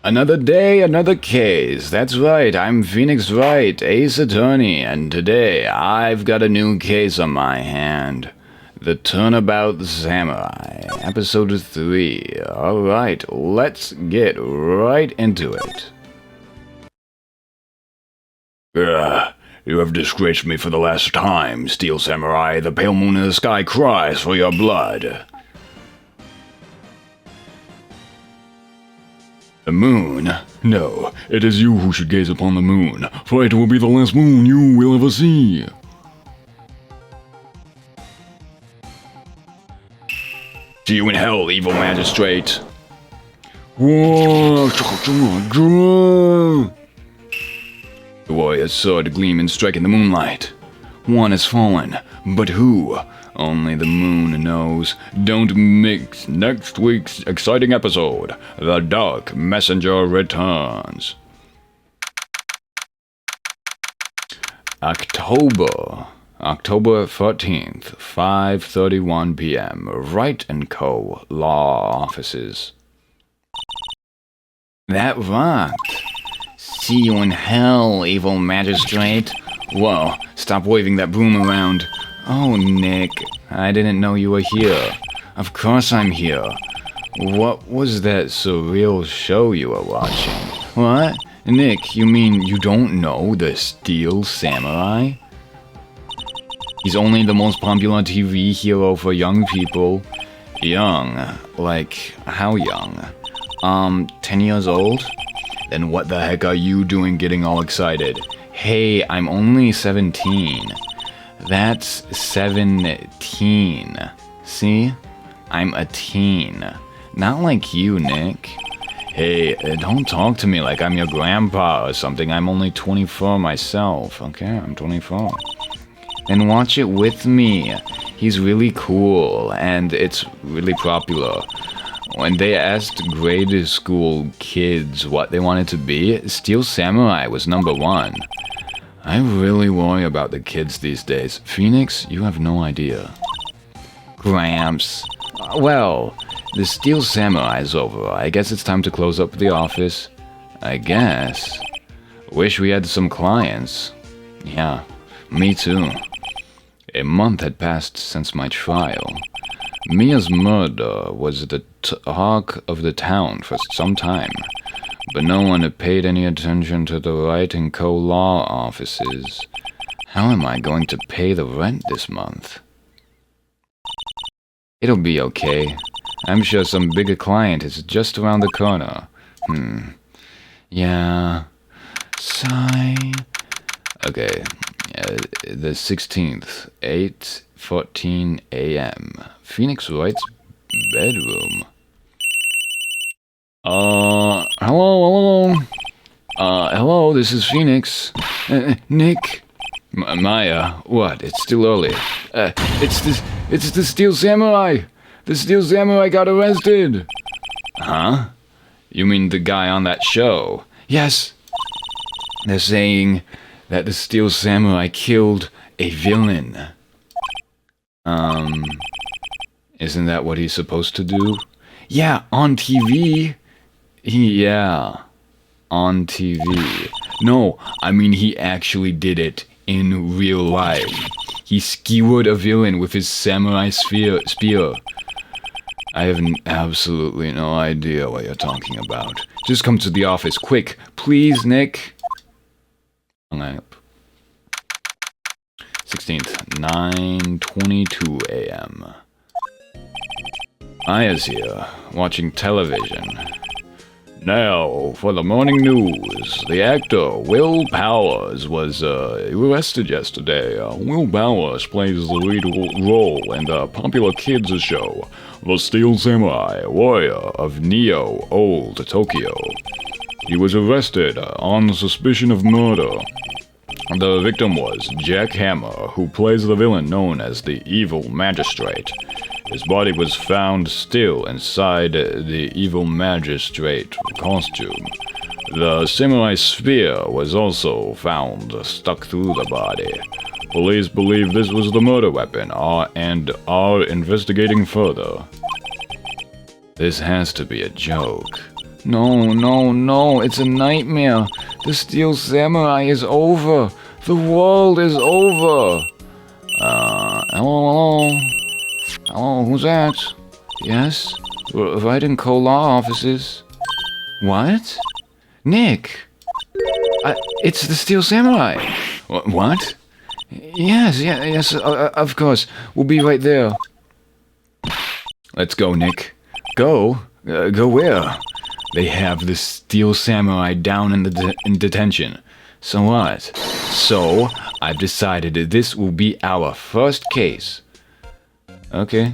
Another day, another case. That's right, I'm Phoenix Wright, Ace Attorney, and today I've got a new case on my hand. The Turnabout Samurai, Episode 3. Alright, let's get right into it. You have disgraced me for the last time, Steel Samurai. The pale moon in the sky cries for your blood. The moon? No, it is you who should gaze upon the moon, for it will be the last moon you will ever see. See you in hell, evil magistrate. Whoa! The warrior's sword gleaming, striking the moonlight. One has fallen, but who? Only the moon knows. Don't mix next week's exciting episode. The Dark Messenger returns. October 14th, 5:31 p.m. Wright & Co. Law Offices. That rocked. See you in hell, evil magistrate. Whoa, stop waving that broom around. Oh, Nick, I didn't know you were here. Of course I'm here. What was that surreal show you were watching? What? Nick, you mean you don't know the Steel Samurai? He's only the most popular TV hero for young people. Young? Like, how young? 10 years old? Then what the heck are you doing getting all excited? Hey, I'm only 17. That's 17. See? I'm a teen. Not like you, Nick. Hey, don't talk to me like I'm your grandpa or something. I'm only 24 myself, okay? I'm 24. And watch it with me. He's really cool, and it's really popular. When they asked grade school kids what they wanted to be, Steel Samurai was #1. I really worry about the kids these days. Phoenix, you have no idea. Gramps. Well, the Steel Samurai's over. I guess it's time to close up the office. I guess. Wish we had some clients. Yeah, me too. A month had passed since my trial. Mia's murder was the talk of the town for some time, but no one had paid any attention to the Wright & Co. law offices. How am I going to pay the rent this month? It'll be okay. I'm sure some bigger client is just around the corner. Yeah. Sigh. Okay. The 16th, 8:14 a.m. Phoenix Wright's bedroom. Hello? Hello, this is Phoenix. Nick? Maya, what? It's still early. It's the Steel Samurai! The Steel Samurai got arrested! Huh? You mean the guy on that show? Yes! They're saying that the Steel Samurai killed a villain. Isn't that what he's supposed to do? Yeah, on TV. Yeah, on TV. No, I mean he actually did it in real life. He skewered a villain with his samurai spear. I have absolutely no idea what you're talking about. Just come to the office, quick. Please, Nick. Hung up. 16th, 9:22 a.m. Maya's here, watching television. Now, for the morning news. The actor Will Powers was arrested yesterday. Will Powers plays the lead role in the popular kids show, The Steel Samurai, Warrior of Neo Old Tokyo. He was arrested on suspicion of murder. The victim was Jack Hammer, who plays the villain known as the Evil Magistrate. His body was found still inside the Evil Magistrate costume. The samurai spear was also found stuck through the body. Police believe this was the murder weapon and are investigating further. This has to be a joke. No, no, no, it's a nightmare. The Steel Samurai is over. The world is over. Hello? Hello, who's that? Yes? Right in Kolar offices. What? Nick! It's the Steel Samurai. What? Yes, of course. We'll be right there. Let's go, Nick. Go? Go where? They have the Steel Samurai down in detention. So what? So, I've decided that this will be our first case. Okay.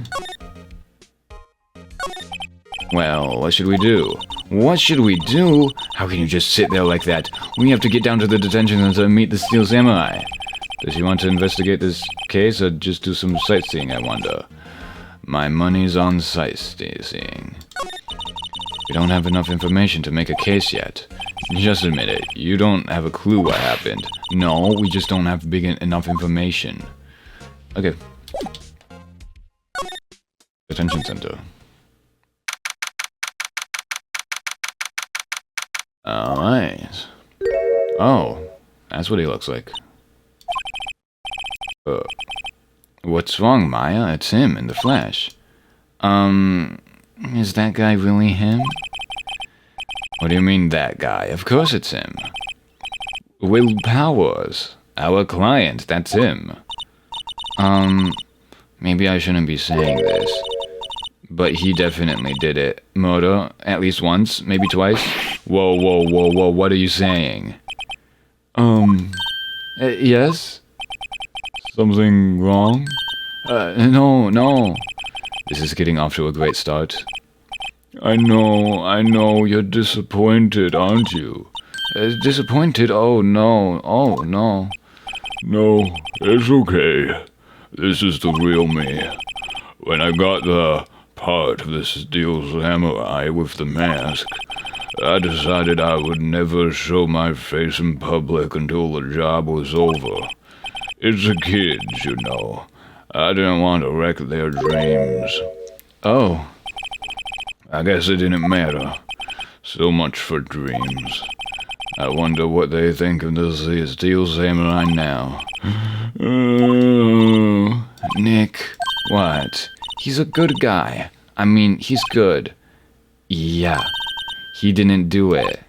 Well, what should we do? What should we do? How can you just sit there like that? We have to get down to the detention center to meet the Steel Samurai. Does he want to investigate this case or just do some sightseeing, I wonder? My money's on sightseeing. We don't have enough information to make a case yet. Just admit it. You don't have a clue what happened. No, we just don't have enough information. Okay. Detention center. Alright. Oh, that's what he looks like. What's wrong, Maya? It's him in the flesh. Is that guy really him? What do you mean, that guy? Of course it's him. Will Powers, our client, that's him. Maybe I shouldn't be saying this. But he definitely did it. Murder, at least once, maybe twice. Whoa, what are you saying? Yes? Something wrong? No. This is getting off to a great start. I know, you're disappointed, aren't you? Disappointed? Oh no. No, it's okay. This is the real me. When I got the part of the Steel Samurai with the mask, I decided I would never show my face in public until the job was over. It's the kids, you know. I didn't want to wreck their dreams. Oh. I guess it didn't matter. So much for dreams. I wonder what they think of the Steel Samurai now. Nick. What? He's a good guy. I mean, he's good. Yeah. He didn't do it.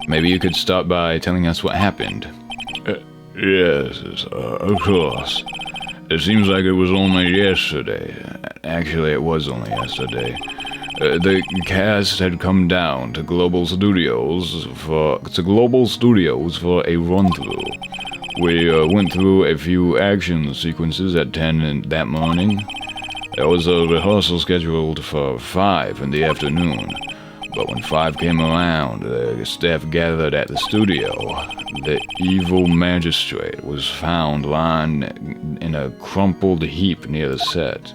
Maybe you could start by telling us what happened. Yes, of course. It seems like it was only yesterday. Actually, it was only yesterday. The cast had come down to Global Studios for a run-through. We went through a few action sequences at 10 that morning. There was a rehearsal scheduled for 5 in the afternoon. But when 5 came around, the staff gathered at the studio. The evil magistrate was found lying in a crumpled heap near the set.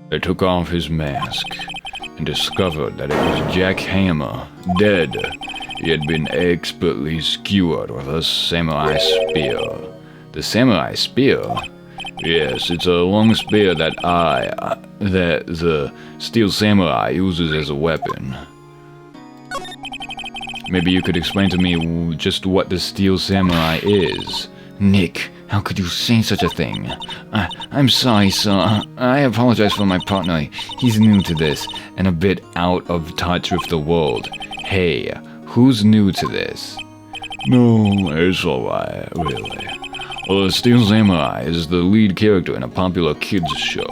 They took off his mask and discovered that it was Jack Hammer, dead. He had been expertly skewered with a samurai spear. The samurai spear? Yes, it's a long spear that the Steel Samurai uses as a weapon. Maybe you could explain to me just what the Steel Samurai is. Nick, how could you say such a thing? I'm sorry, sir. I apologize for my partner. He's new to this, and a bit out of touch with the world. Hey, who's new to this? No, it's alright, really. Well, the Steel Samurai is the lead character in a popular kids show.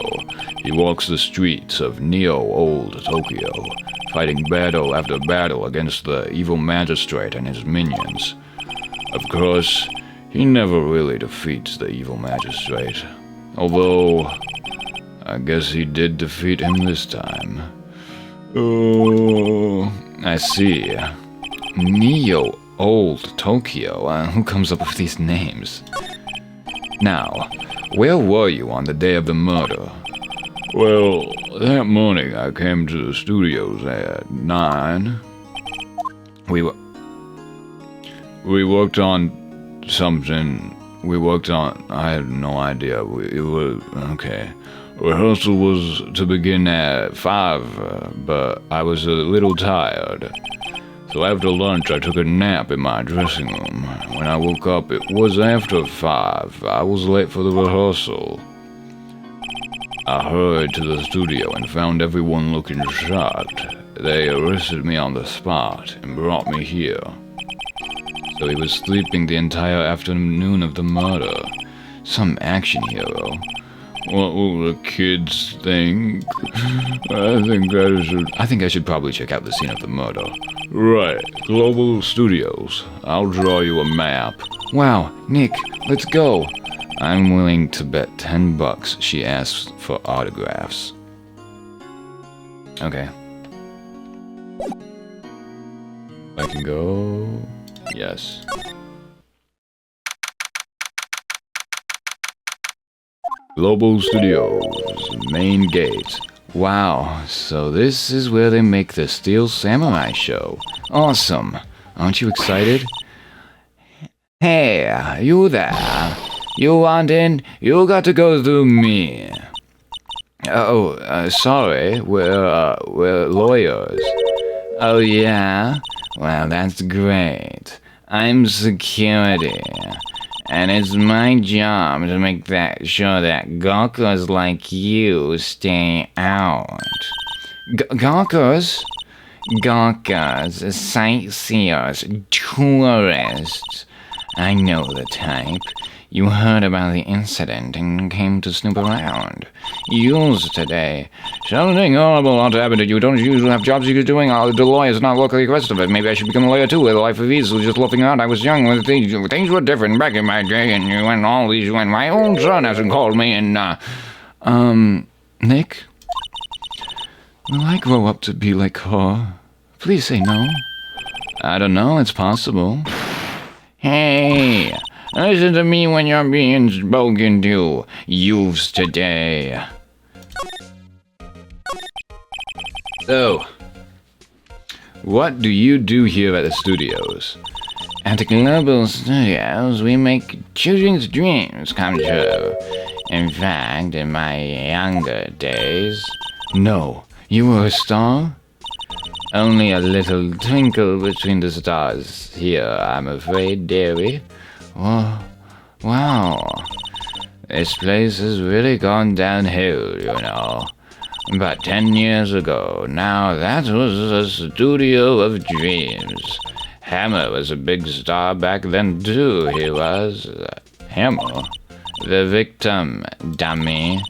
He walks the streets of Neo-Old Tokyo, fighting battle after battle against the evil magistrate and his minions. Of course, he never really defeats the evil magistrate. Although, I guess he did defeat him this time. Oh, I see. Neo-Old Tokyo? Who comes up with these names? Now, where were you on the day of the murder? Well, that morning I came to the studios at 9. We worked on something we worked on... I had no idea. It was... Okay. Rehearsal was to begin at 5, but I was a little tired. So after lunch, I took a nap in my dressing room. When I woke up, it was after 5. I was late for the rehearsal. I hurried to the studio and found everyone looking shocked. They arrested me on the spot and brought me here. So he was sleeping the entire afternoon of the murder. Some action hero. What will the kids think? I think I should probably check out the scene of the murder. Right, Global Studios. I'll draw you a map. Wow, Nick, let's go. I'm willing to bet $10 she asks for autographs. Okay. I can go... Yes. Global Studios, main gate. Wow, so this is where they make the Steel Samurai show. Awesome. Aren't you excited? Hey, you there? You want in? You got to go through me. Sorry, we're lawyers. Oh yeah? Well, that's great. I'm security. And it's my job to make sure that gawkers like you stay out. Gawkers? Gawkers, sightseers, tourists. I know the type. You heard about the incident and came to snoop around. Yours today. Something horrible ought to happen to you. Don't you usually have jobs you're doing? The lawyer's not locally arrested, but maybe I should become a lawyer too. With a life of ease, just looking around. I was young when things were different back in my day, and when my own son hasn't called me, and Nick? Will I grow up to be like her? Please say no. I don't know, it's possible. Hey! Listen to me when you're being spoken to, youths today. So, what do you do here at the studios? At the Global Studios, we make children's dreams come true. In fact, in my younger days... No, you were a star? Only a little twinkle between the stars here, I'm afraid, dearie. Oh, wow. This place has really gone downhill, you know. About 10 years ago, now that was a studio of dreams. Hammer was a big star back then too, he was. Hammer? The victim, dummy.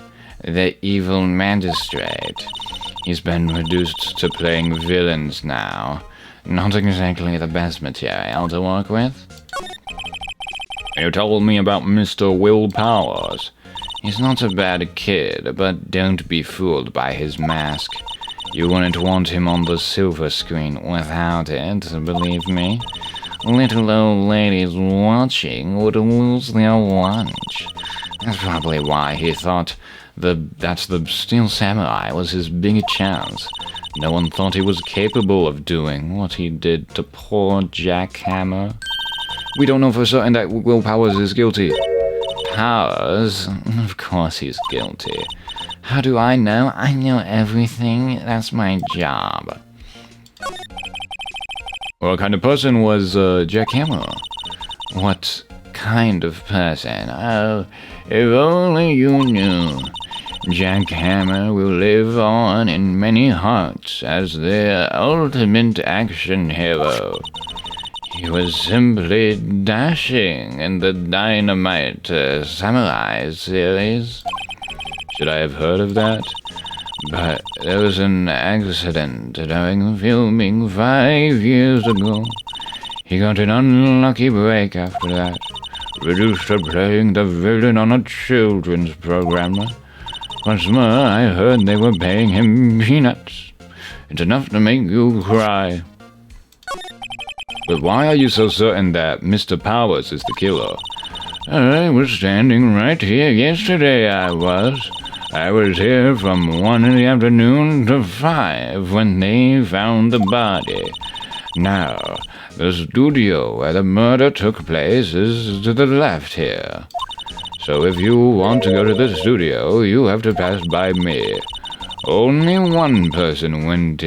The evil magistrate. He's been reduced to playing villains now. Not exactly the best material to work with. You told me about Mr. Will Powers. He's not a bad kid, but don't be fooled by his mask. You wouldn't want him on the silver screen without it, believe me. Little old ladies watching would lose their lunch. That's probably why he thought that the Steel Samurai was his big chance. No one thought he was capable of doing what he did to poor Jack Hammer. We don't know for certain that Will Powers is guilty. Powers? Of course he's guilty. How do I know? I know everything. That's my job. What kind of person was Jack Hammer? What kind of person? Oh, if only you knew. Jack Hammer will live on in many hearts as the ultimate action hero. He was simply dashing in the Dynamite Samurai series. Should I have heard of that? But there was an accident during filming 5 years ago. He got an unlucky break after that, reduced to playing the villain on a children's program. What's more, I heard they were paying him peanuts. It's enough to make you cry. But why are you so certain that Mr. Powers is the killer? I was standing right here yesterday, I was. I was here from 1 in the afternoon to 5 when they found the body. Now, The studio where the murder took place is to the left here. So if you want to go to the studio, you have to pass by me. Only one person went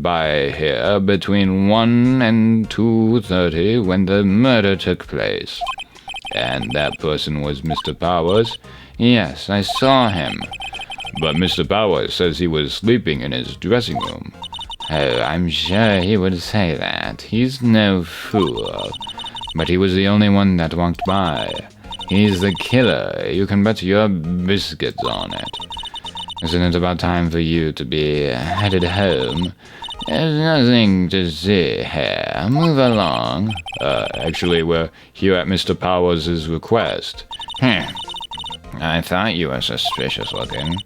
by here between 1 and 2:30 when the murder took place. And that person was Mr. Powers. Yes, I saw him. But Mr. Powers says he was sleeping in his dressing room. Oh, I'm sure he would say that. He's no fool. But he was the only one that walked by. He's the killer. You can bet your biscuits on it. Isn't it about time for you to be headed home? There's nothing to see here. Move along. Actually, we're here at Mr. Powers' request. I thought you were suspicious looking.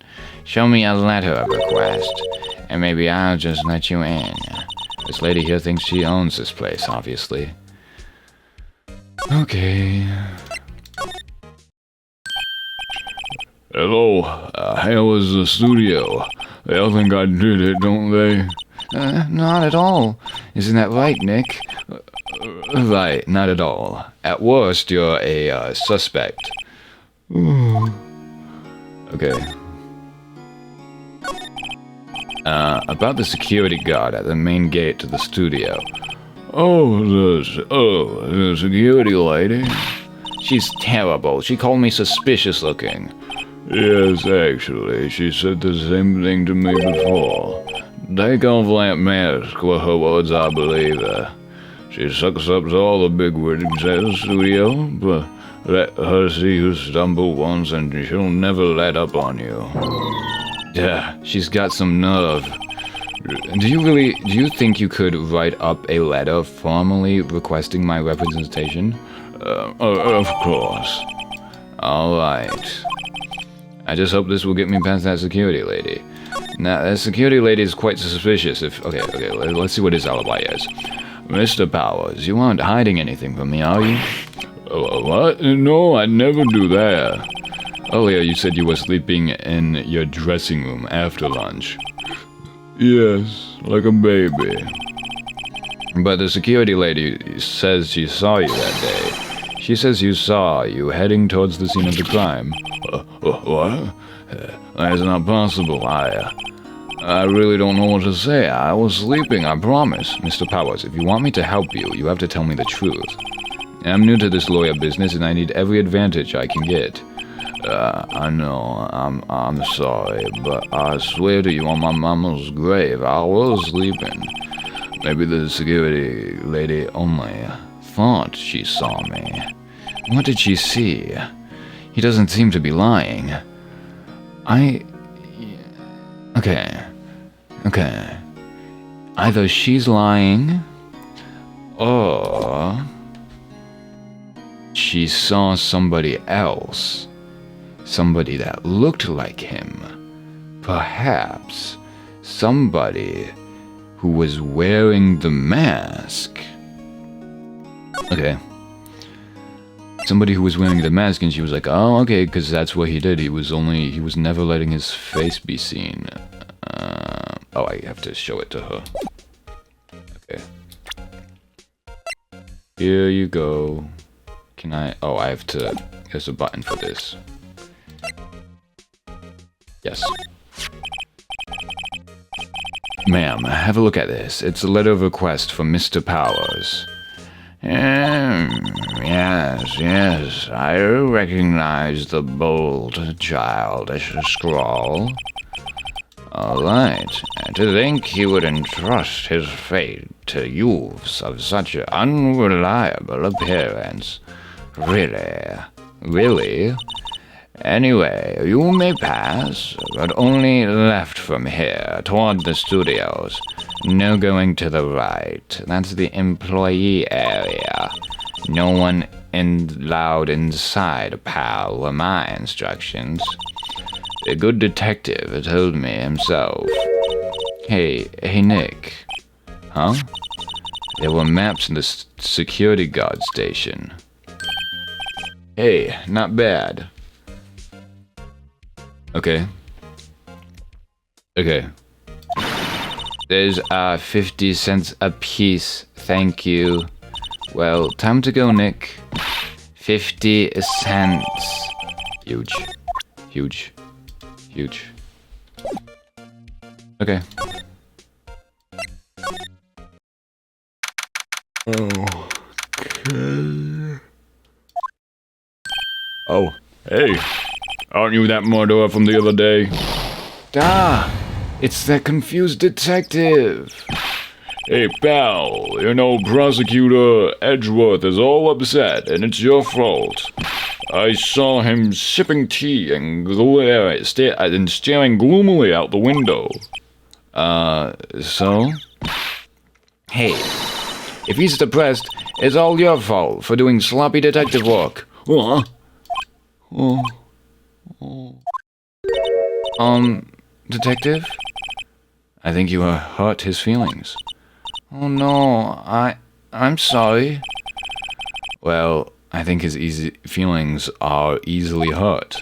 Show me a letter of request, and maybe I'll just let you in. This lady here thinks she owns this place, obviously. Okay. Hello, how is the studio? They all think I did it, don't they? Not at all. Isn't that right, Nick? Right, not at all. At worst, you're a suspect. Okay. About the security guard at the main gate to the studio. The security lady? She's terrible. She called me suspicious looking. Yes, actually, she said the same thing to me before. Take off that mask with her words, I believe her. She sucks up to all the bigwigs at the studio, but let her see you stumble once and she'll never let up on you. Yeah, she's got some nerve. Do you think you could write up a letter formally requesting my representation? Of course. Alright. I just hope this will get me past that security lady. Now, that security lady is quite suspicious if... Okay, let's see what his alibi is. Mr. Powers, you aren't hiding anything from me, are you? What? No, I'd never do that. Earlier you said you were sleeping in your dressing room after lunch. Yes, like a baby. But the security lady says she saw you that day. She says you saw you heading towards the scene of the crime. What? That's not possible. I really don't know what to say. I was sleeping, I promise. Mr. Powers, if you want me to help you, you have to tell me the truth. I'm new to this lawyer business and I need every advantage I can get. I know, I'm sorry, but I swear to you on my mama's grave, I was sleeping. Maybe the security lady only thought she saw me. What did she see? He doesn't seem to be lying. Okay. Either she's lying, or she saw somebody else. Somebody that looked like him. Perhaps somebody who was wearing the mask. Okay. Somebody who was wearing the mask, and she was like, oh, okay, because that's what he did. He was never letting his face be seen. Oh, I have to show it to her. Okay. Here you go. Can I... Oh, I have to... There's a button for this. Yes. Ma'am, have a look at this. It's a letter of request from Mr. Powers. Yes, I recognize the bold, childish scrawl. Alright, to think he would entrust his fate to youths of such unreliable appearance. Really? Anyway, you may pass, but only left from here, toward the studios. No going to the right. That's the employee area. No one allowed inside, pal, were my instructions. The good detective told me himself. Hey, Nick. Huh? There were maps in the security guard station. Hey, not bad. Okay. There's 50 cents a piece. Thank you. Well, time to go, Nick. 50 cents. Huge. Huge. Huge. Okay. Okay. Oh, hey. Aren't you that murderer from the other day? It's that confused detective. Hey, pal, you know, Prosecutor Edgeworth is all upset, and it's your fault. I saw him sipping tea and staring gloomily out the window. So? Hey, if he's depressed, it's all your fault for doing sloppy detective work. Detective? I think you hurt his feelings. Oh no, I'm sorry. Well, I think his feelings are easily hurt.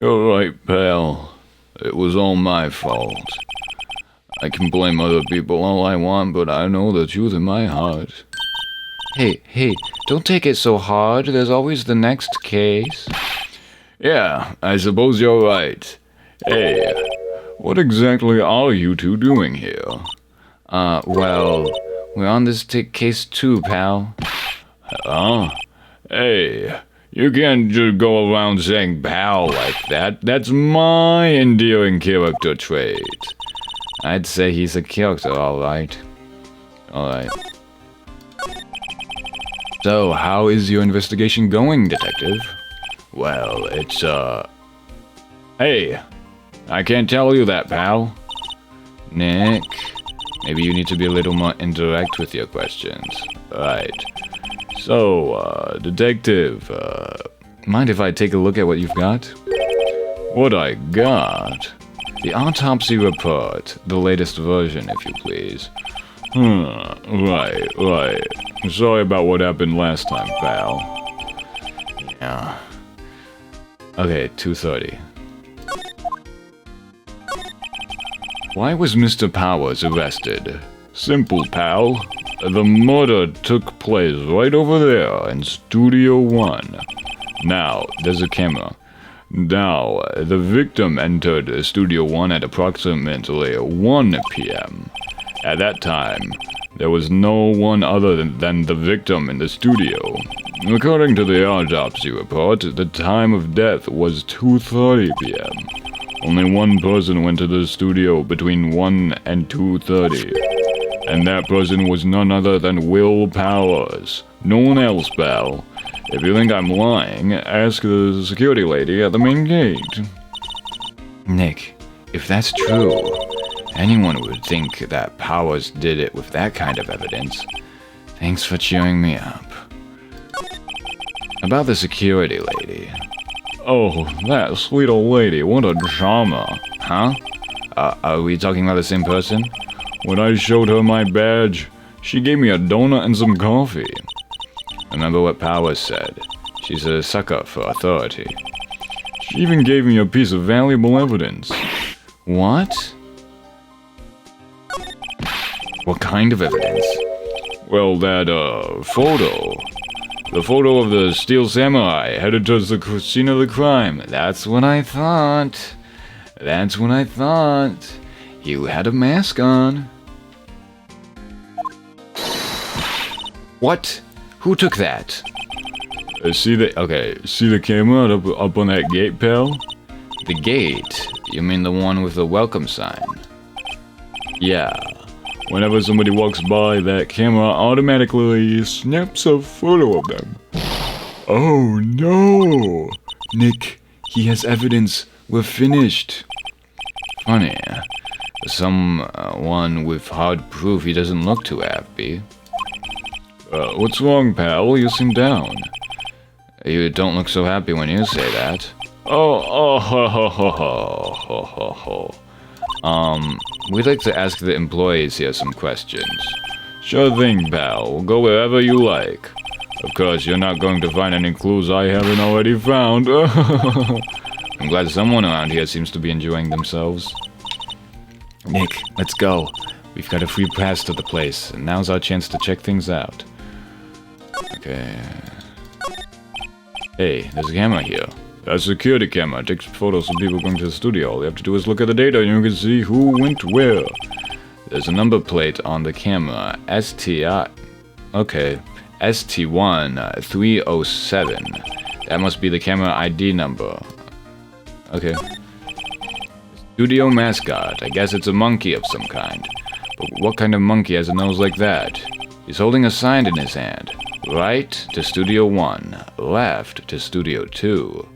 You're right, pal. It was all my fault. I can blame other people all I want, but I know the truth in my heart. Hey, don't take it so hard. There's always the next case. Yeah, I suppose you're right. Hey, what exactly are you two doing here? Well, we're on this case too, pal. Hey, you can't just go around saying pal like that. That's my endearing character trait. I'd say he's a character, alright. Alright. So, how is your investigation going, detective? Well, it's, Hey! I can't tell you that, pal. Nick, maybe you need to be a little more indirect with your questions. Right. So, detective, mind if I take a look at what you've got? What I got? The autopsy report, the latest version, if you please. Right. Sorry about what happened last time, pal. Yeah. Okay, 2:30. Why was Mr. Powers arrested? Simple, pal. The murder took place right over there in Studio 1. Now, there's a camera. Now, the victim entered Studio 1 at approximately 1 p.m. At that time, there was no one other than the victim in the studio. According to the autopsy report, the time of death was 2:30 p.m. Only one person went to the studio between 1 and 2:30. And that person was none other than Will Powers. No one else, pal. If you think I'm lying, ask the security lady at the main gate. Nick, if that's true, anyone would think that Powers did it with that kind of evidence. Thanks for cheering me up. About the security lady. Oh, that sweet old lady, what a drama. Huh? Are we talking about the same person? When I showed her my badge, she gave me a donut and some coffee. Remember what Powers said. She's a sucker for authority. She even gave me a piece of valuable evidence. What? What kind of evidence? Well, that, photo. The photo of the Steel Samurai headed towards the scene of the crime. That's what I thought. You had a mask on. What? Who took that? See the camera up on that gate, pal? The gate? You mean the one with the welcome sign? Yeah. Whenever somebody walks by, that camera automatically snaps a photo of them. Oh no! Nick, he has evidence. We're finished. Funny. Someone with hard proof, he doesn't look too happy. What's wrong, pal? You seem down. You don't look so happy when you say that. We'd like to ask the employees here some questions. Sure thing, pal. We'll go wherever you like. Of course, you're not going to find any clues I haven't already found. I'm glad someone around here seems to be enjoying themselves. Nick, let's go. We've got a free pass to the place, and now's our chance to check things out. Okay. Hey, there's a camera here. That's a security camera. It takes photos of people going to the studio. All you have to do is look at the data and you can see who went where. There's a number plate on the camera. STI. Okay. ST1 307. That must be the camera ID number. Okay. Studio mascot. I guess it's a monkey of some kind. But what kind of monkey has a nose like that? He's holding a sign in his hand. Right to Studio 1. Left to Studio 2.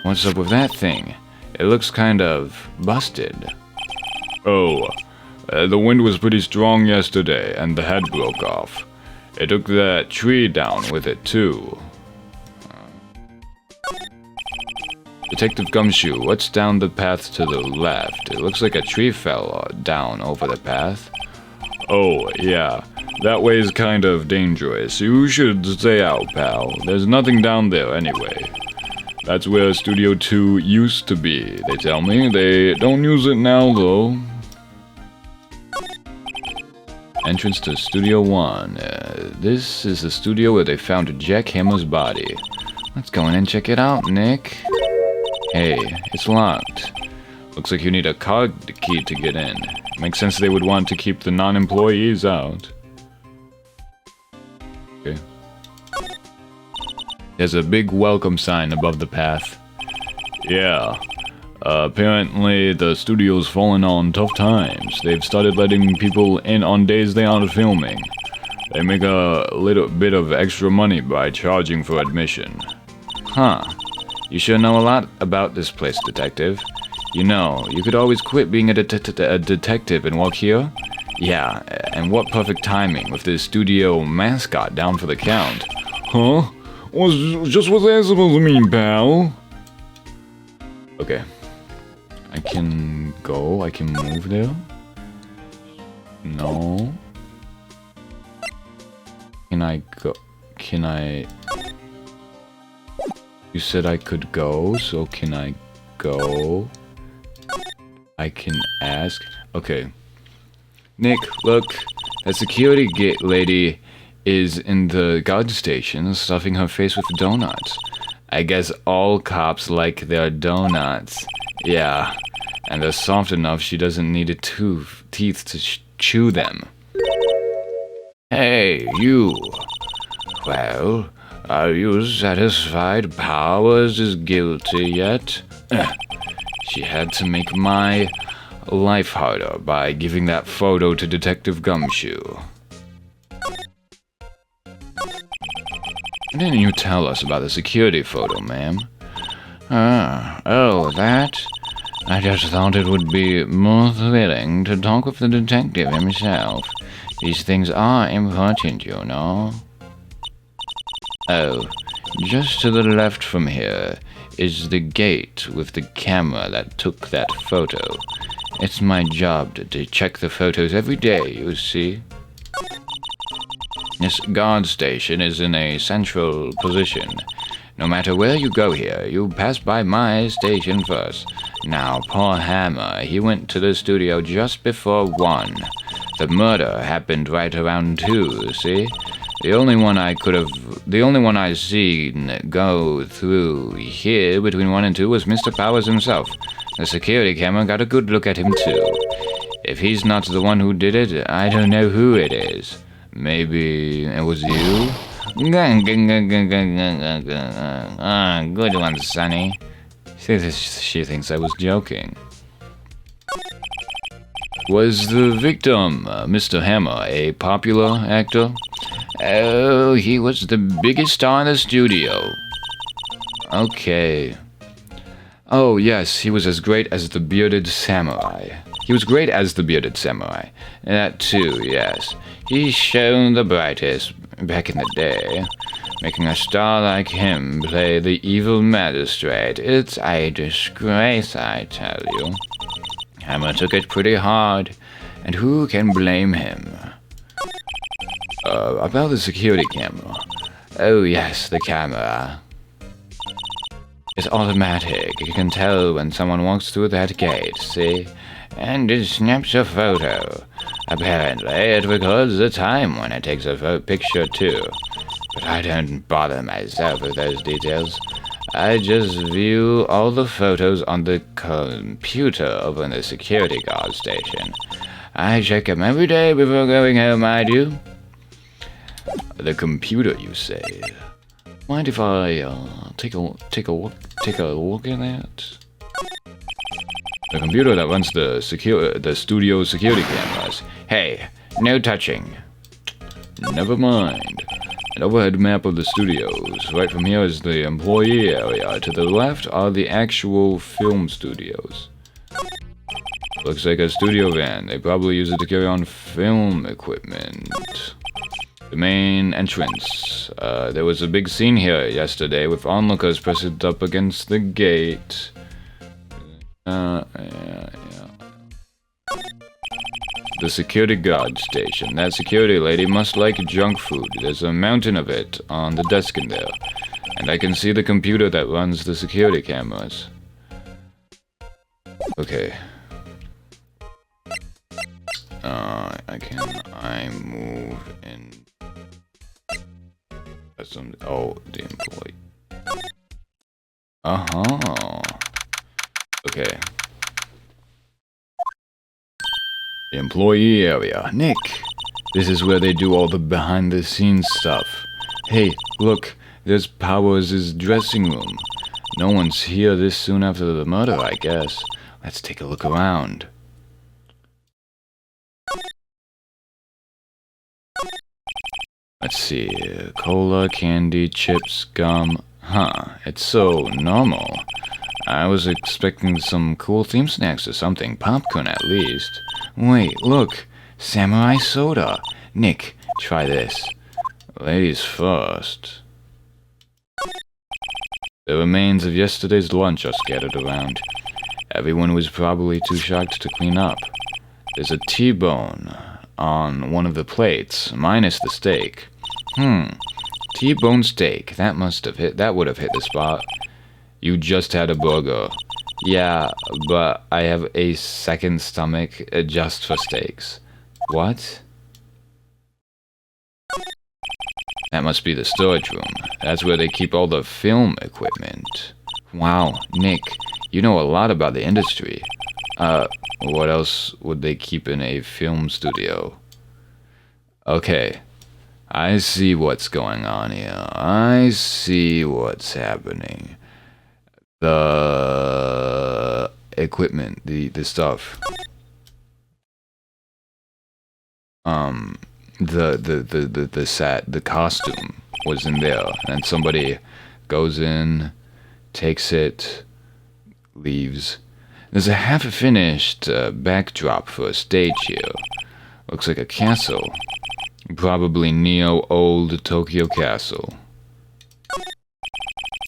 What's up with that thing? It looks kind of busted. Oh, the wind was pretty strong yesterday, and the head broke off. It took that tree down with it, too. Detective Gumshoe, what's down the path to the left? It looks like a tree fell down over the path. Oh, yeah. That way is kind of dangerous. You should stay out, pal. There's nothing down there anyway. That's where Studio 2 used to be, they tell me. They don't use it now, though. Entrance to Studio 1. This is the studio where they found Jack Hammer's body. Let's go in and check it out, Nick. Hey, it's locked. Looks like you need a card key to get in. Makes sense they would want to keep the non-employees out. Okay. There's a big welcome sign above the path. Yeah. Apparently the studio's fallen on tough times. They've started letting people in on days they aren't filming. They make a little bit of extra money by charging for admission. Huh. You sure know a lot about this place, detective. You know, you could always quit being a detective and walk here. Yeah, and what perfect timing with the studio mascot down for the count. Huh? Just what's that supposed to mean, pal? Okay. I can go? I can move there? No. Can I go? Can I... You said I could go, so can I go? I can ask? Okay. Nick, look. That security gate lady is in the guard station, stuffing her face with donuts. I guess all cops like their donuts. Yeah, and they're soft enough she doesn't need teeth to chew them. Hey, you. Well, are you satisfied Powers is guilty yet? She had to make my life harder by giving that photo to Detective Gumshoe. Why didn't you tell us about the security photo, ma'am? Oh, that? I just thought it would be more thrilling to talk with the detective himself. These things are important, you know. Oh, just to the left from here is the gate with the camera that took that photo. It's my job to check the photos every day, you see. This guard station is in a central position. No matter where you go here, you pass by my station first. Now, poor Hammer, he went to the studio just before 1. The murder happened right around 2, see? The only one I seen go through here between 1 and 2 was Mr. Powers himself. The security camera got a good look at him too. If he's not the one who did it, I don't know who it is. Maybe it was you? Good one, Sonny. She thinks I was joking. Was the victim, Mr. Hammer, a popular actor? Oh, he was the biggest star in the studio. Okay. Oh, yes, he was as great as the bearded samurai. He was great as the bearded samurai. That too, yes. He shone the brightest back in the day. Making a star like him play the evil magistrate. It's a disgrace, I tell you. Hammer took it pretty hard, and who can blame him? About the security camera. Oh yes, the camera. It's automatic. You can tell when someone walks through that gate, see? And it snaps a photo. Apparently, it records the time when it takes a picture too. But I don't bother myself with those details. I just view all the photos on the computer over in the security guard station. I check them every day before going home, I do. The computer, you say? Mind if I take a look at that? The computer that runs the studio security cameras. Hey, no touching. Never mind. An overhead map of the studios. Right from here is the employee area. To the left are the actual film studios. Looks like a studio van. They probably use it to carry on film equipment. The main entrance. There was a big scene here yesterday with onlookers pressed up against the gate. Yeah. The security guard station. That security lady must like junk food. There's a mountain of it on the desk in there. And I can see the computer that runs the security cameras. Okay. I move in... Oh, the employee. Uh-huh. Okay. The employee area. Nick! This is where they do all the behind-the-scenes stuff. Hey, look. There's Powers' dressing room. No one's here this soon after the murder, I guess. Let's take a look around. Let's see. Cola, candy, chips, gum. Huh. It's so normal. I was expecting some cool theme snacks or something. Popcorn, at least. Wait, look. Samurai soda. Nick, try this. Ladies first. The remains of yesterday's lunch are scattered around. Everyone was probably too shocked to clean up. There's a T-bone on one of the plates, minus the steak. T-bone steak. That would have hit the spot. You just had a burger. Yeah, but I have a second stomach just for steaks. What? That must be the storage room. That's where they keep all the film equipment. Wow, Nick, you know a lot about the industry. What else would they keep in a film studio? Okay, I see what's going on here. I see what's happening. The equipment, the stuff. The set, the costume was in there, and somebody goes in, takes it, leaves. There's a half-finished backdrop for a stage here. Looks like a castle. Probably neo-old Tokyo castle.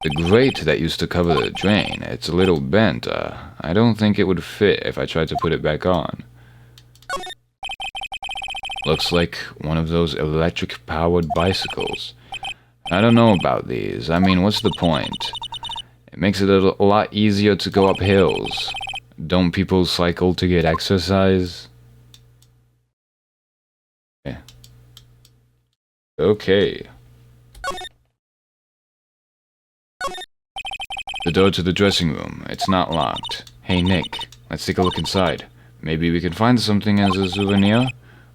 The grate that used to cover the drain, it's a little bent. I don't think it would fit if I tried to put it back on. Looks like one of those electric-powered bicycles. I don't know about these. I mean, what's the point? It makes it a lot easier to go up hills. Don't people cycle to get exercise? Okay. Okay. The door to the dressing room. It's not locked. Hey, Nick. Let's take a look inside. Maybe we can find something as a souvenir?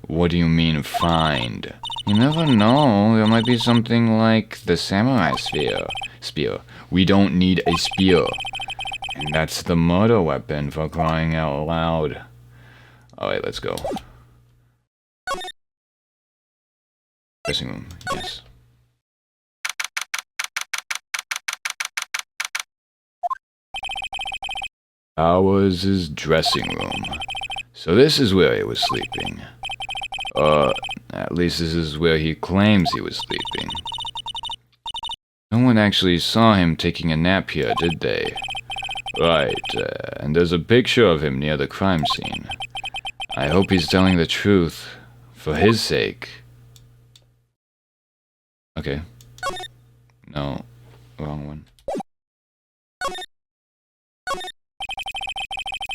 What do you mean, find? You never know. There might be something like the samurai spear. We don't need a spear. And that's the murder weapon, for crying out loud. Alright, let's go. Dressing room, yes. Powers' dressing room. So this is where he was sleeping. At least this is where he claims he was sleeping. No one actually saw him taking a nap here, did they? Right, and there's a picture of him near the crime scene. I hope he's telling the truth, for his sake. Okay. No, wrong one.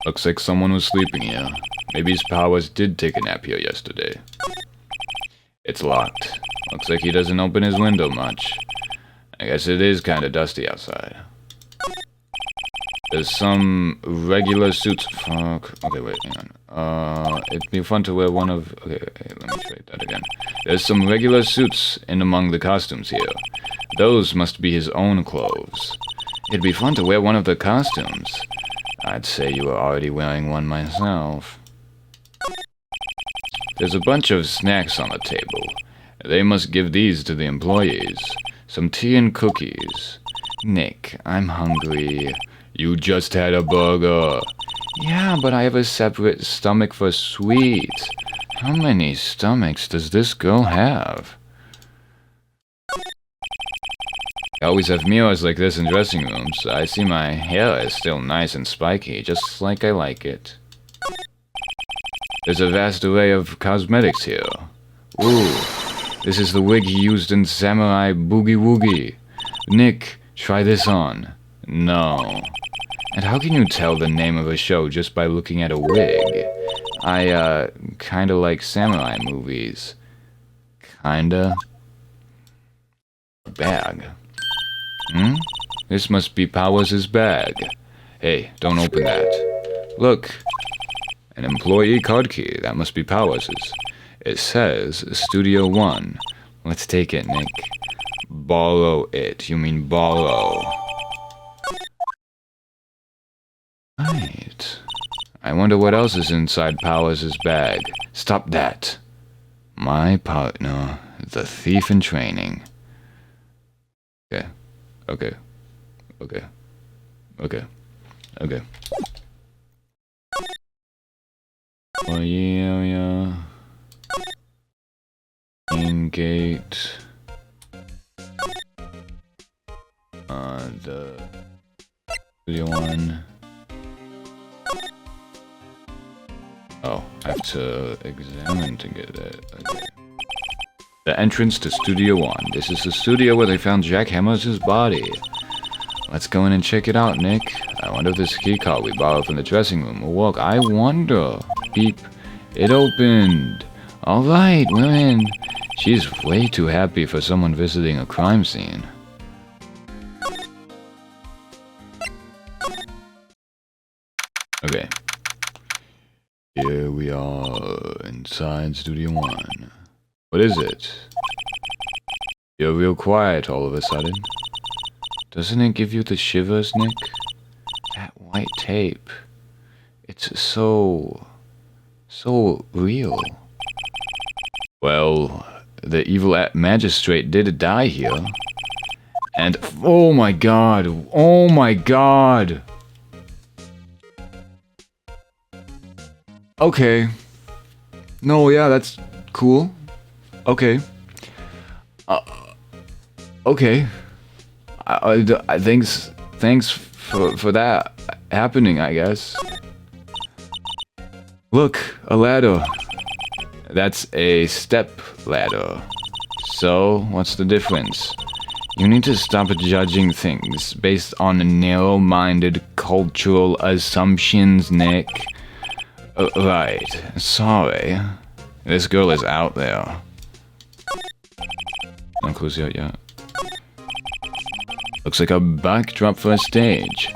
Looks like someone was sleeping here. Maybe his powers did take a nap here yesterday. It's locked. Looks like he doesn't open his window much. I guess it is kinda dusty outside. There's some regular suits. Fuck. Okay, wait, hang on. It'd be fun to wear one of... Okay, let me try that again. There's some regular suits in among the costumes here. Those must be his own clothes. It'd be fun to wear one of the costumes. I'd say you were already wearing one myself. There's a bunch of snacks on the table. They must give these to the employees. Some tea and cookies. Nick, I'm hungry. You just had a burger. Yeah, but I have a separate stomach for sweets. How many stomachs does this girl have? I always have mirrors like this in dressing rooms. I see my hair is still nice and spiky, just like I like it. There's a vast array of cosmetics here. Ooh, this is the wig he used in Samurai Boogie Woogie. Nick, try this on. No. And how can you tell the name of a show just by looking at a wig? I, kinda like samurai movies. Kinda. A bag. Hmm? This must be Powers' bag. Hey, don't open that. Look. An employee card key. That must be Powers'. It says Studio One. Let's take it, Nick. Borrow it. You mean borrow. Right. I wonder what else is inside Powers' bag. Stop that. My partner, the thief in training. Okay. Okay. Okay. Okay. Okay. Oh yeah. Main gate. The Studio One. Oh, I have to examine to get it. Okay. The entrance to Studio One. This is the studio where they found Jack Hammer's body. Let's go in and check it out, Nick. I wonder if this keycard we borrowed from the dressing room will work. I wonder. Beep. It opened. Alright, we're in. She's way too happy for someone visiting a crime scene. Okay. Here we are inside Studio One. What is it? You're real quiet all of a sudden. Doesn't it give you the shivers, Nick? That white tape. It's so real. Well, the evil magistrate did die here. And oh my god! Oh my god! Okay. No, yeah, that's cool. Okay. Okay. Thanks for that happening, I guess. Look, a ladder. That's a step ladder. So, what's the difference? You need to stop judging things based on narrow-minded cultural assumptions, Nick. Right. Sorry. This girl is out there. Not close yet, yeah. Looks like a backdrop for a stage.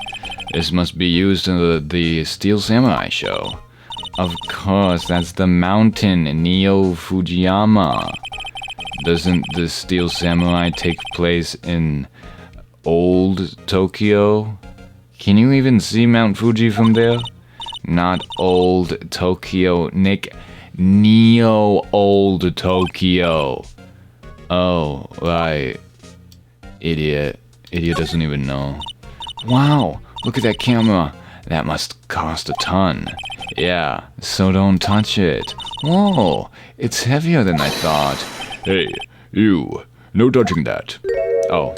This must be used in the Steel Samurai show. Of course, that's the mountain in Neo Fujiyama. Doesn't the Steel Samurai take place in old Tokyo? Can you even see Mount Fuji from there? Not old Tokyo, Nick. Neo old Tokyo. Oh, right. Idiot. Idiot doesn't even know. Wow, look at that camera. That must cost a ton. Yeah, so don't touch it. Whoa, it's heavier than I thought. Hey, you. No touching that. Oh.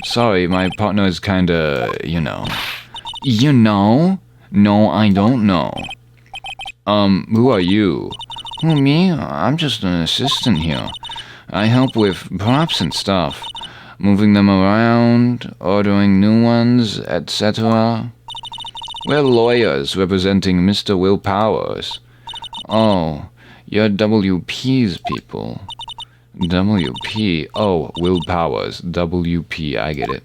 Sorry, my partner is kinda, you know. You know? No, I don't know. Who are you? Who, me? I'm just an assistant here. I help with props and stuff. Moving them around, ordering new ones, etc. We're lawyers representing Mr. Will Powers. Oh, you're WP's people. WP. Oh, Will Powers. WP, I get it.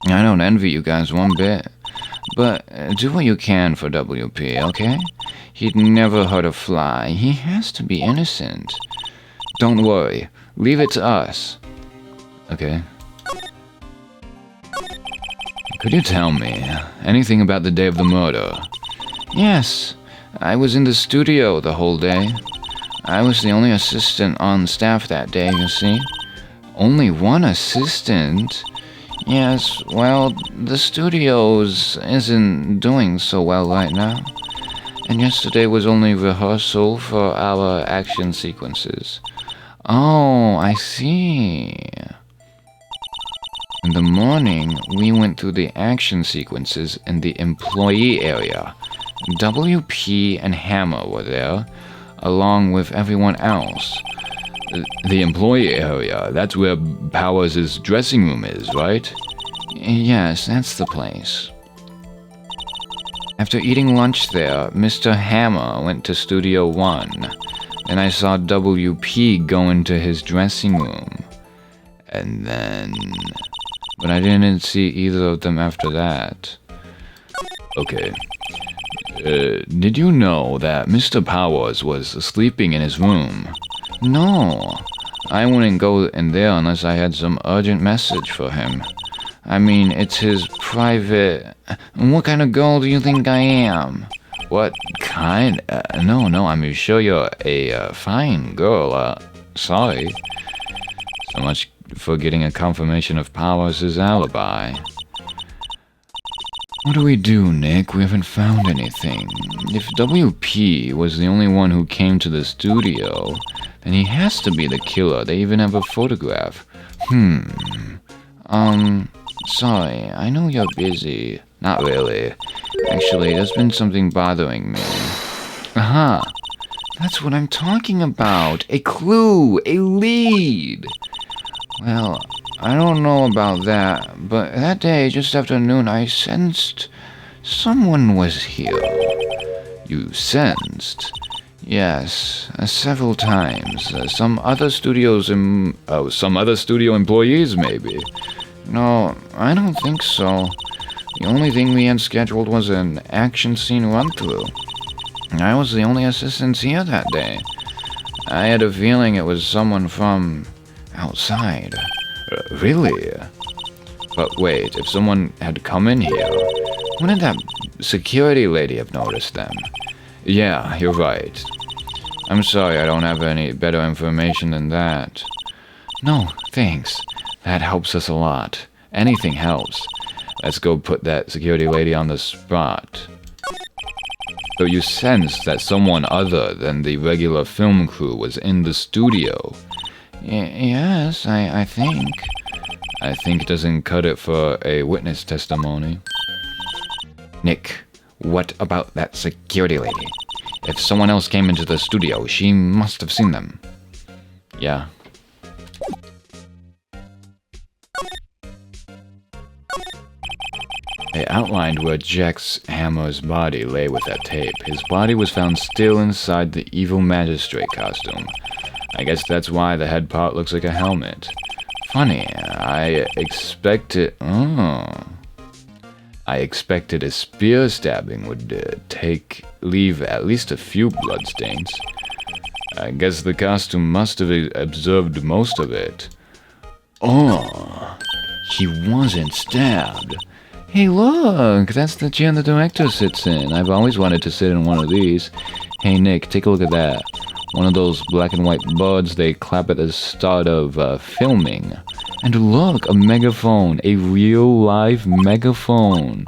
I don't envy you guys one bit. But do what you can for WP, okay? He'd never hurt a fly. He has to be innocent. Don't worry. Leave it to us. Okay. Could you tell me anything about the day of the murder? Yes. I was in the studio the whole day. I was the only assistant on staff that day, you see. Only one assistant? Yes, well, the studios isn't doing so well right now. And yesterday was only rehearsal for our action sequences. Oh, I see. In the morning, we went through the action sequences in the employee area. WP and Hammer were there, along with everyone else. The employee area, that's where Powers' dressing room is, right? Yes, that's the place. After eating lunch there, Mr. Hammer went to Studio 1, and I saw WP go into his dressing room. And then... But I didn't see either of them after that. Okay. Did you know that Mr. Powers was sleeping in his room? No. I wouldn't go in there unless I had some urgent message for him. I mean, it's his private... What kind of girl do you think I am? What kind? No, I'm sure you're a fine girl. Sorry. So much for getting a confirmation of Powers' alibi. What do we do, Nick? We haven't found anything. If WP was the only one who came to the studio, then he has to be the killer. They even have a photograph. Sorry, I know you're busy. Not really. Actually, there's been something bothering me. Aha! That's what I'm talking about. A clue! A lead! Well, I don't know about that, but that day, just after noon, I sensed someone was here. You sensed? Yes, several times. Some other studio employees, maybe. No, I don't think so. The only thing we had scheduled was an action scene run-through. I was the only assistant here that day. I had a feeling it was someone from outside. Really? But wait, if someone had come in here, wouldn't that security lady have noticed them? Yeah, you're right. I'm sorry I don't have any better information than that. No, thanks. That helps us a lot. Anything helps. Let's go put that security lady on the spot. So you sensed that someone other than the regular film crew was in the studio? Yes, I think. I think doesn't cut it for a witness testimony. Nick, what about that security lady? If someone else came into the studio, she must have seen them. Yeah. They outlined where Jax Hammer's body lay with that tape. His body was found still inside the evil magistrate costume. I guess that's why the head part looks like a helmet. Funny, I expected a spear stabbing would leave at least a few bloodstains. I guess the costume must have absorbed most of it. Oh, he wasn't stabbed. Hey look, that's the chair the director sits in. I've always wanted to sit in one of these. Hey Nick, take a look at that. One of those black and white buds they clap at the start of filming. And look, a megaphone. A real live megaphone.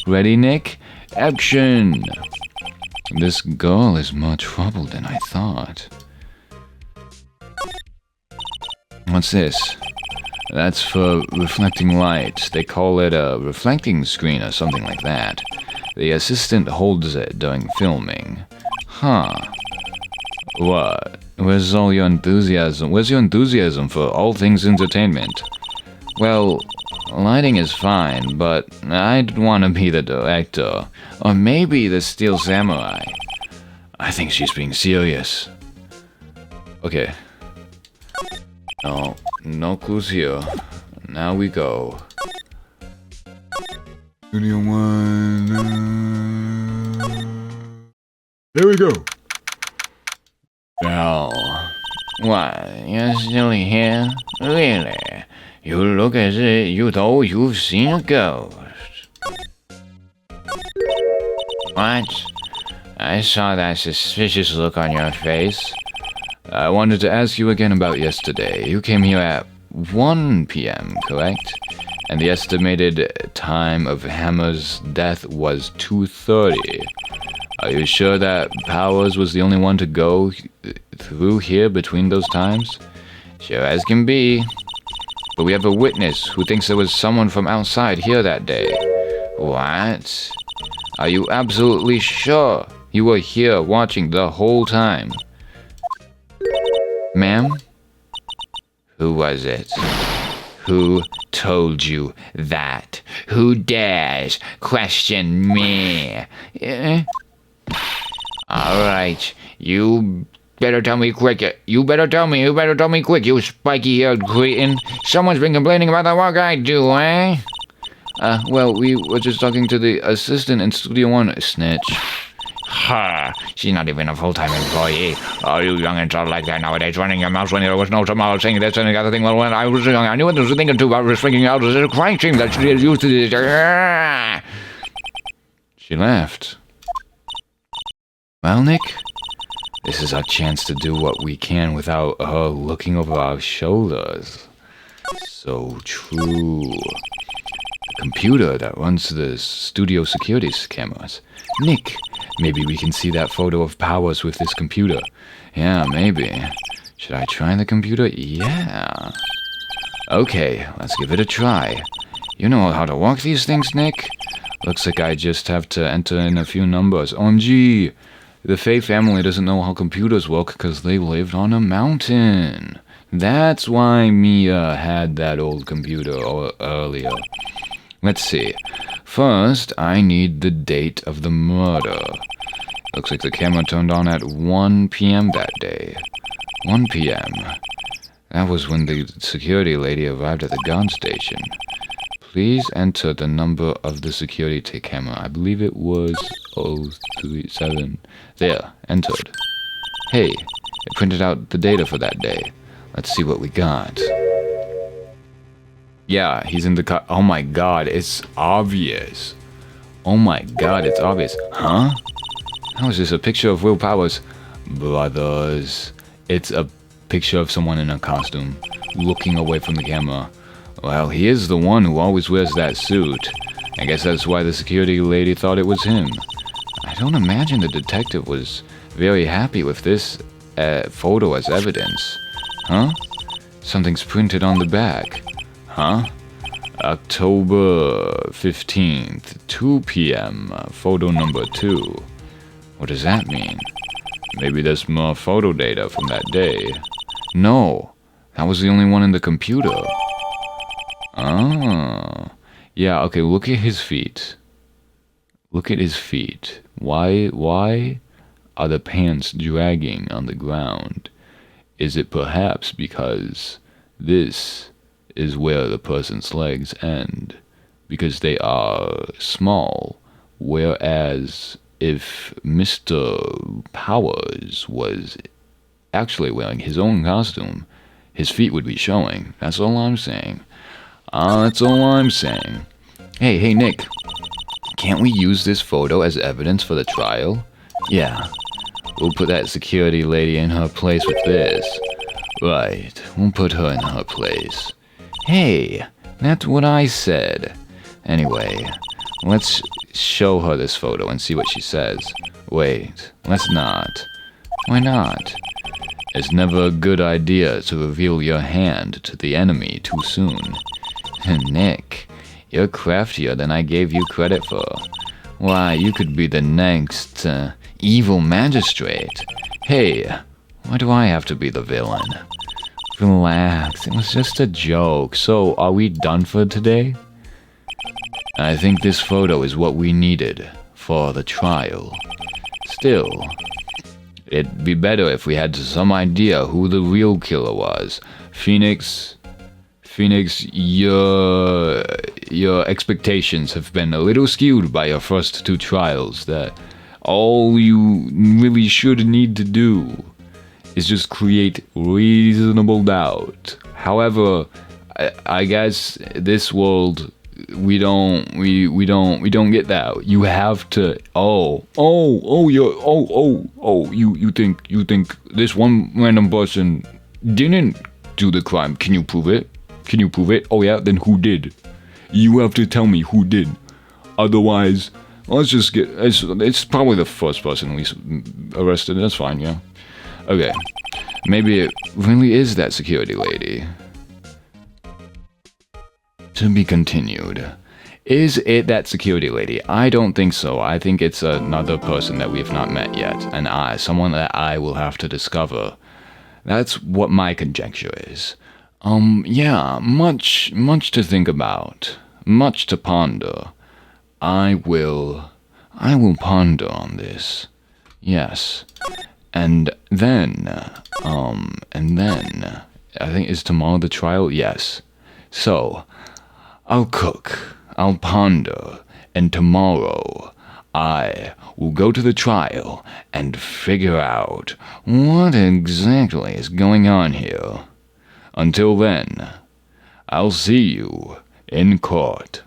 Ready, Nick? Action! This girl is more trouble than I thought. What's this? That's for reflecting light. They call it a reflecting screen or something like that. The assistant holds it during filming. Huh. What? Where's your enthusiasm for all things entertainment? Well, lighting is fine, but I'd want to be the director. Or maybe the Steel Samurai. I think she's being serious. Okay. No, no clues here. Now we go. Studio 1. There we go. Well, what? You're still here? Really? You look as if though you've seen a ghost. What? I saw that suspicious look on your face. I wanted to ask you again about yesterday. You came here at 1 p.m., correct? And the estimated time of Hammer's death was 2:30. Are you sure that Powers was the only one to go through here between those times? Sure as can be. But we have a witness who thinks there was someone from outside here that day. What? Are you absolutely sure you were here watching the whole time? Ma'am? Who was it? Who told you that? Who dares question me? Alright, you better tell me quick. You better tell me quick, you spiky-haired cretin. Someone's been complaining about the work I do, eh? Well, we were just talking to the assistant in Studio 1, snitch. Ha! She's not even a full-time employee. Oh, you young and all like that nowadays, running your mouth when there was no tomorrow, saying this and the other thing. Well, when I was young, I knew what I was thinking too about freaking out. It's a crime team that she is used to this. She left. Well, Nick, this is our chance to do what we can without her looking over our shoulders. So true. The computer that runs the studio security cameras. Nick, maybe we can see that photo of Powers with this computer. Yeah, maybe. Should I try the computer? Yeah. Okay, let's give it a try. You know how to work these things, Nick? Looks like I just have to enter in a few numbers. OMG! The Faye family doesn't know how computers work because they lived on a mountain. That's why Mia had that old computer earlier. Let's see. First, I need the date of the murder. Looks like the camera turned on at 1 p.m. that day. 1 p.m. That was when the security lady arrived at the gun station. Please enter the number of the security camera. I believe it was 037. There, entered. Hey, it printed out the data for that day. Let's see what we got. Yeah, he's in the car. Oh my god, it's obvious. Oh my god, it's obvious. Huh? How is this a picture of Will Powers? Brothers. It's a picture of someone in a costume, looking away from the camera. Well, he is the one who always wears that suit. I guess that's why the security lady thought it was him. I don't imagine the detective was very happy with this photo as evidence. Huh? Something's printed on the back. Huh? October 15th, 2 p.m., photo number 2. What does that mean? Maybe there's more photo data from that day. No, that was the only one in the computer. Oh. Yeah, okay, look at his feet. Look at his feet. Why are the pants dragging on the ground? Is it perhaps because this is where the person's legs end? Because they are small, whereas if Mr. Powers was actually wearing his own costume, his feet would be showing. That's all I'm saying. That's all I'm saying. Hey, Nick. Can't we use this photo as evidence for the trial? Yeah. We'll put that security lady in her place with this. Right. We'll put her in her place. Hey, that's what I said. Anyway, let's show her this photo and see what she says. Wait, let's not. Why not? It's never a good idea to reveal your hand to the enemy too soon. Nick, you're craftier than I gave you credit for. Why, you could be the next evil magistrate. Hey, why do I have to be the villain? Relax, it was just a joke. So, are we done for today? I think this photo is what we needed for the trial. Still, it'd be better if we had some idea who the real killer was. Phoenix, your expectations have been a little skewed by your first two trials. That all you really should need to do is just create reasonable doubt. However, I guess this world we don't get that. You have to you think this one random person didn't do the crime. Can you prove it? Oh yeah, then who did? You have to tell me who did. Otherwise, let's just get it's probably the first person we arrested. That's fine, yeah. Okay. Maybe it really is that security lady. To be continued. Is it that security lady? I don't think so. I think it's another person that we have not met yet. Someone that I will have to discover. That's what my conjecture is. Yeah, much to think about. Much to ponder. I will ponder on this. Yes. And then, I think, is tomorrow the trial? Yes. So, I'll cook, I'll ponder, and tomorrow I will go to the trial and figure out what exactly is going on here. Until then, I'll see you in court.